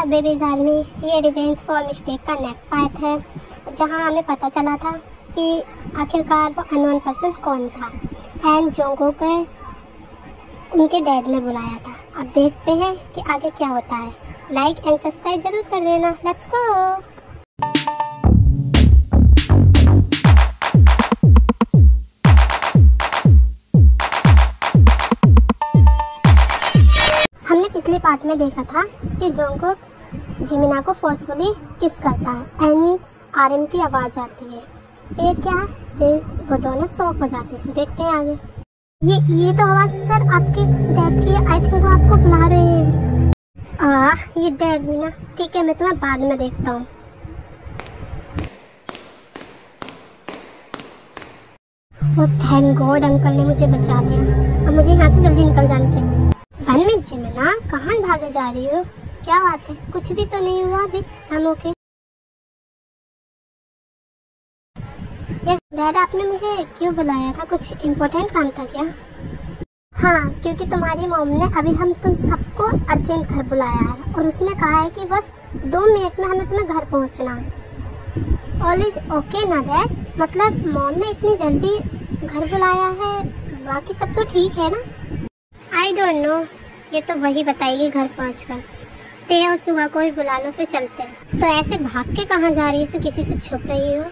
Babies army ये revenge for mistake का next part है, जहां हमें पता चला था कि आखिरकार वो अननोन पर्सन कौन था एंड जोंगकुक को उनके डैड ने बुलाया था। अब देखते हैं कि आगे क्या होता है। लाइक एंड सब्सक्राइब जरूर कर देना। Let's go. हमने पिछले पार्ट में देखा था कि जोंगकुक जिमिना को फोर्सफुली किस करता है एंड आरएम की आवाज आती है। फिर क्या है, फिर वो दोनों शॉक हो जाते हैं। देखते हैं आगे। ये तो आवाज सर आपके डैड की। आई थिंक वो आपको बुला रहे हैं। ये डैड भी ना। ठीक है, मैं तुम्हें बाद में देखता हूँ। वो थैंक गॉड अंकल ने मुझे बचा लिया। अब मुझे यहाँ से जल्दी निकल जाना चाहिए। वन मिनट जिमिना, कहाँ भागे जा रही हो? क्या बात है? कुछ भी तो नहीं हुआ। हम ओके। यस डैड, आपने मुझे क्यों बुलाया था? कुछ इम्पोर्टेंट काम था क्या? हाँ, क्योंकि तुम्हारी मॉम ने अभी हम तुम सबको अर्जेंट घर बुलाया है और उसने कहा है कि बस 2 मिनट में हमें तुम्हें घर पहुंचना है। ऑल इज ओके ना डैड? मतलब मॉम ने इतनी जल्दी घर बुलाया है, बाकी सब तो ठीक है ना? आई डोंट नो, ये तो वही बताएगी घर पहुंचकर। ते और सुगा को भी बुला लो, फिर चलते हैं। तो ऐसे भाग के कहाँ जा रही है? किसी से छुप रही हो?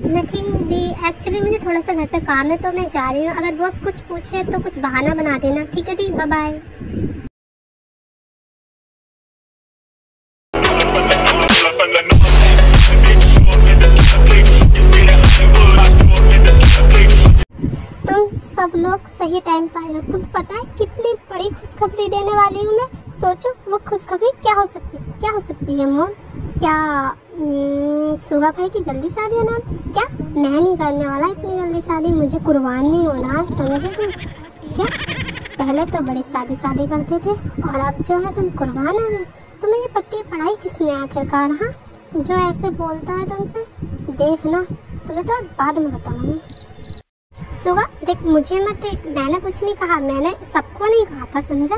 नथिंग दी, एक्चुअली मुझे थोड़ा सा घर पे काम है तो मैं जा रही हूँ। अगर बॉस कुछ पूछे तो कुछ बहाना बना देना, ठीक है दी? Bye bye. तुम सब लोग सही टाइम पे आए हो। तुम पता है कितनी बड़ी खुशखबरी देने वाली हूँ मैं। सोचो वो खुशखबरी क्या हो सकती है? क्या हो सकती है मोम? क्या सुगा भाई की जल्दी शादी होना? क्या मैं नहीं करने वाला इतनी जल्दी शादी। मुझे कुर्बान नहीं होना, समझे तुम? क्या पहले तो बड़ी शादी करते थे और अब जो है तुम कुर्बान हो गए। तुम्हें ये पट्टी पढ़ाई किसने आखिरकार? हाँ, जो ऐसे बोलता है तुमसे, देखना तुम्हें तो बाद में बताऊंगी। सुगा देख, मुझे मत देख, मैंने कुछ नहीं कहा। मैंने सबको नहीं कहा था, समझा?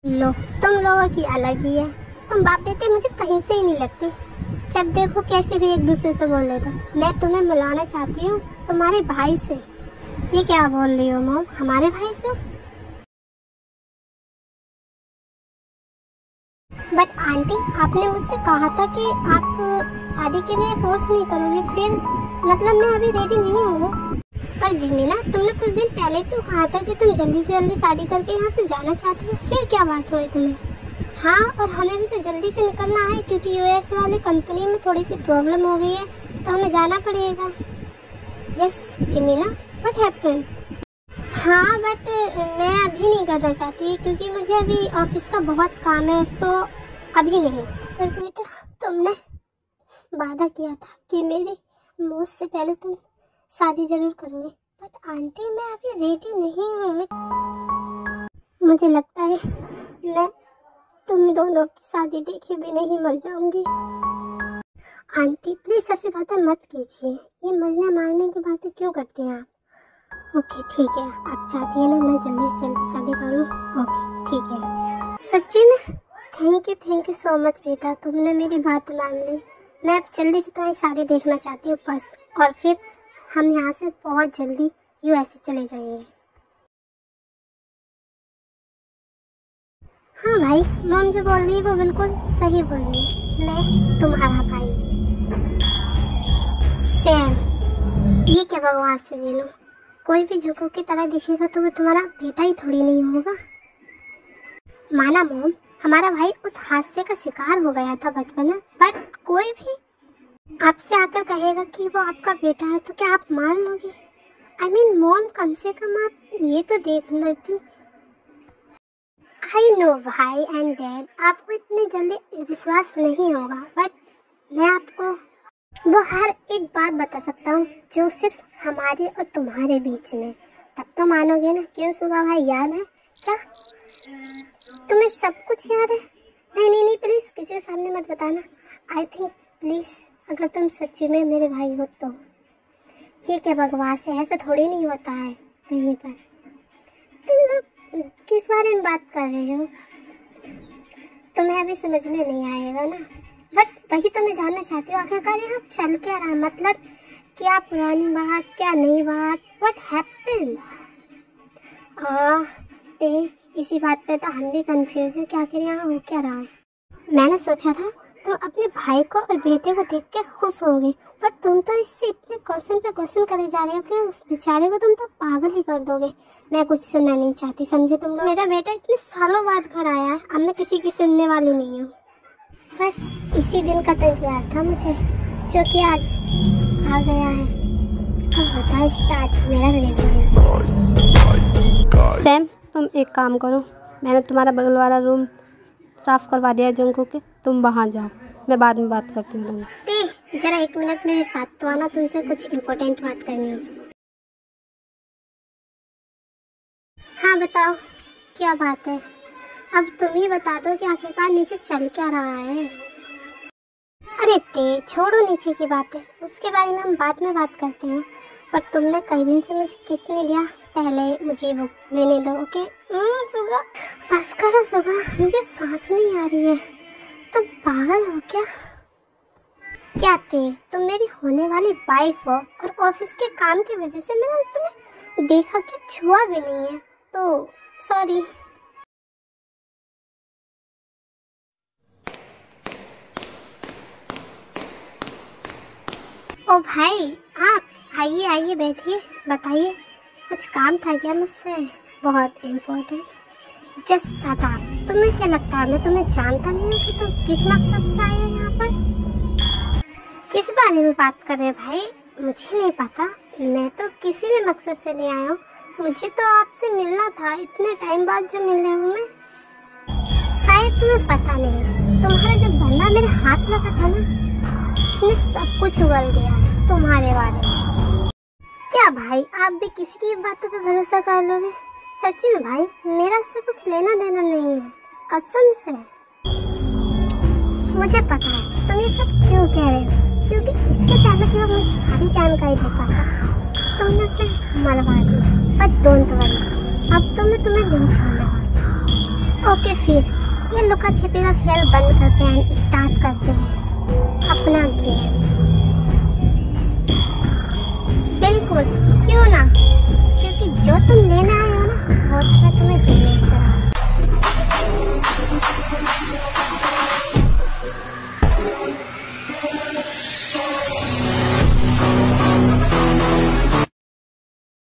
लो, तुम लोगों की अलग ही है। तुम बाप बेटे मुझे कहीं से ही नहीं लगते। जब देखो कैसे भी एक दूसरे से बोल लेते। मैं तुम्हें मिलाना चाहती हूँ तुम्हारे भाई से। ये क्या बोल रही हो मॉम? हमारे भाई से? बट आंटी, आपने मुझसे कहा था कि आप शादी के लिए फोर्स नहीं करोगे। फिर मतलब मैं अभी रेडी नहीं हूँ। पर जिमिना, तुमने कुछ दिन पहले तो कहा था कि तुम जल्दी से जल्दी शादी करके यहाँ से जाना चाहती हो। फिर क्या बात हुई तुम्हें? हाँ, और हमें भी तो जल्दी से निकलना है क्योंकि यूएस वाले कंपनी में थोड़ी सी प्रॉब्लम हो गई है तो हमें जाना पड़ेगा। Yes Jimina, what happened? हाँ, बट मैं अभी नहीं करना चाहती क्योंकि मुझे अभी ऑफिस का बहुत काम है, सो अभी नहीं। पर बेटा, तुमने वादा किया था कि मेरी मौत से पहले तुम शादी जरूर करोगे। बट आंटी, मैं अभी रेडी नहीं हूँ। मुझे लगता है मैं तुम दोनों की शादी देखे भी नहीं मर जाऊंगी। आंटी प्लीज ऐसी बातें मत कीजिए। ये मरने मारने की बातें क्यों करते हैं आप? ओके ठीक है, आप चाहती है ना मैं जल्दी से जल्दी शादी करूँ? ओके ठीक है। सच्ची में थैंक यू सो मच बेटा, तुमने मेरी बात मान ली। मैं अब जल्दी से तुम्हारी शादी देखना चाहती हूँ बस, और फिर हम यहाँ से बहुत जल्दी यूएसए चले जाएंगे। हाँ भाई, मॉम जो बोल रही है वो बिल्कुल सही बोल रही है। मैं तुम्हारा भाई सैम। ये क्या बकवास से जीनो? कोई भी जोंगकुक की तरह दिखेगा तो वो तुम्हारा बेटा ही थोड़ी नहीं होगा। माना मॉम, हमारा भाई उस हादसे का शिकार हो गया था बचपन में, बट कोई भी आपसे आकर कहेगा कि वो आपका बेटा है तो क्या आप मान लोगे? आई मीन मॉम, कम से कम आप ये तो देख लेती। आई नो भाई एंड डैड, आपको इतनी जल्दी विश्वास नहीं होगा, बट मैं आपको वो हर एक बात बता सकता हूँ जो सिर्फ हमारे और तुम्हारे बीच में। तब तो मानोगे ना? क्यों सुगा भाई, याद है क्या? तुम्हें सब कुछ याद है? नहीं प्लीज किसी के सामने मत बताना। आई थिंक प्लीज, अगर तुम सच्ची में मेरे भाई हो तो। ये क्या बकवास है? ऐसा थोड़ी नहीं होता है कहीं पर। तुम लोग किस बारे में बात कर रहे हो? तुम्हें अभी समझ में नहीं आएगा ना, बट वही तो मैं जानना चाहती हूँ आखिरकार यहाँ चल क्या रहा, मतलब क्या पुरानी बात, क्या नई बात, व्हाट हैपेंड। इसी बात पे तो हम भी कंफ्यूज है कि आखिर यहाँ हो क्या रहा है। मैंने सोचा था तुम अपने भाई को और बेटे को देख के खुश होगे, पर तुम तो इससे इतने क्वेश्चन पे क्वेश्चन करे जा रहे हो कि उस बेचारे को तुम तो पागल ही कर दोगे। मैं कुछ सुनना नहीं चाहती, समझे तुम लोग। मेरा बेटा इतने सालों बाद घर आया है, अब मैं किसी की सुनने वाली नहीं हूँ। बस इसी दिन का तो इंतजार था मुझे, जो कि आज आ गया है। अब होता है स्टार्ट मेरा रिव्यू। सैम, तुम एक काम करो, मैंने तुम्हारा बगल वाला रूम साफ करवा दिया जंकू के, तुम वहाँ जाओ, मैं बाद में बात करती हूँ तुमसे। जरा 1 मिनट मेरे साथ तो आना, तुमसे कुछ इम्पोर्टेंट बात करनी है। हाँ बताओ क्या बात है, अब तुम ही बता दो कि आखिरकार नीचे चल क्या रहा है। अरे छोड़ो नीचे की बातें, उसके बारे में हम बाद में बात करते हैं। पर तुमने कई दिन से मुझे किस नहीं दिया, पहले मुझे वो लेने दो। ओके सुगा, बस करो सुगा, मुझे सांस नहीं आ रही है। तुम पागल हो क्या? क्या तुम मेरी होने वाली वाइफ हो और ऑफिस के काम की वजह से मैंने तुम्हें देखा क्या छुआ भी नहीं है, तो सॉरी। ओ भाई, आप आइए आइए बैठिए, बताइए कुछ काम था क्या मुझसे? बहुत इम्पोर्टेंट। Just shut up. तुम्हें क्या लगता है मैं तुम्हें जानता नहीं हूँ कि तुम किस मकसद से आए हो यहाँ पर? किस बारे में बात कर रहे हो भाई? मुझे नहीं पता, मैं तो किसी भी मकसद से नहीं आया हूँ। मुझे तो आपसे मिलना था, इतने टाइम बाद जो मिल रही हूँ मैं। शायद तुम्हें पता नहीं है, तुम्हारा जो बंदा मेरे हाथ लगा था ना, उसने सब कुछ उगल दिया है तुम्हारे बारे में। क्या भाई, आप भी किसी की बातों पे भरोसा कर लोगे? सच्ची में भाई, मेरा उससे कुछ लेना देना नहीं है, कसम से। मुझे पता है तुम ये सब क्यों कह रहे हो, क्योंकि इससे पहले कि वो मुझे सारी जानकारी दे पाता, तुमने उसे मरवा दिया। बट डोंट वरी, अब तो मैं तुम्हें नहीं छोड़ने वाली। ओके फिर ये लुका छिपी का खेल बंद करते हैं, स्टार्ट करते हैं अपना गेम। बिल्कुल, क्यों ना।